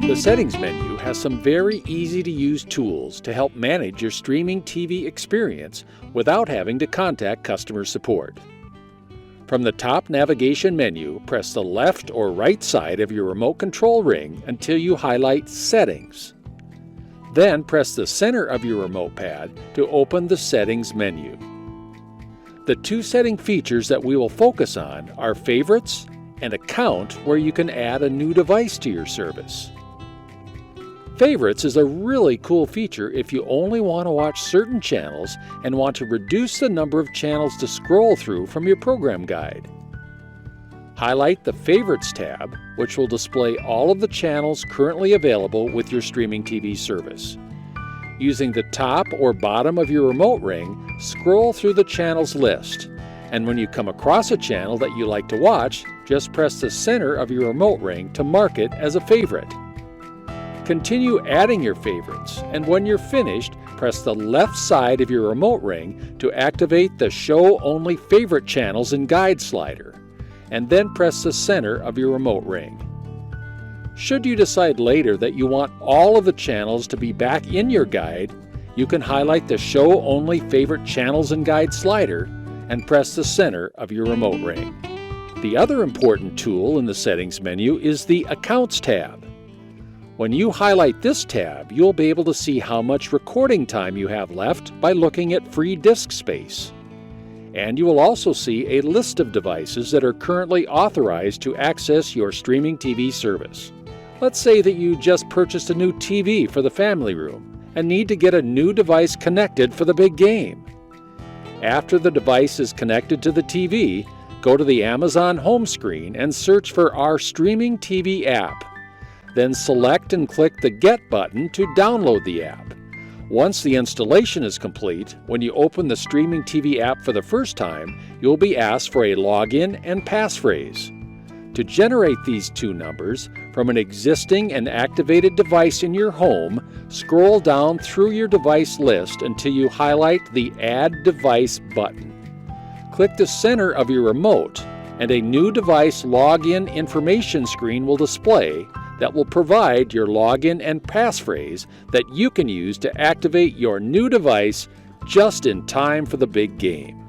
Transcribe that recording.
The settings menu has some very easy to use tools to help manage your streaming TV experience without having to contact customer support. From the top navigation menu, press the left or right side of your remote control ring until you highlight Settings. Then press the center of your remote pad to open the Settings menu. The two setting features that we will focus on are Favorites and Account, where you can add a new device to your service. Favorites is a really cool feature if you only want to watch certain channels and want to reduce the number of channels to scroll through from your program guide. Highlight the Favorites tab, which will display all of the channels currently available with your streaming TV service. Using the top or bottom of your remote ring, scroll through the channels list, and when you come across a channel that you like to watch, just press the center of your remote ring to mark it as a favorite. Continue adding your favorites, and when you're finished, press the left side of your remote ring to activate the Show Only Favorite Channels and Guide slider, and then press the center of your remote ring. Should you decide later that you want all of the channels to be back in your guide, you can highlight the Show Only Favorite Channels and Guide slider and press the center of your remote ring. The other important tool in the Settings menu is the Accounts tab. When you highlight this tab, you'll be able to see how much recording time you have left by looking at free disk space. And you will also see a list of devices that are currently authorized to access your streaming TV service. Let's say that you just purchased a new TV for the family room and need to get a new device connected for the big game. After the device is connected to the TV, go to the Amazon home screen and search for our streaming TV app. Then select and click the Get button to download the app. Once the installation is complete, when you open the streaming TV app for the first time, you'll be asked for a login and passphrase. To generate these two numbers from an existing and activated device in your home, scroll down through your device list until you highlight the Add Device button. Click the center of your remote, and a new device login information screen will display that will provide your login and passphrase that you can use to activate your new device just in time for the big game.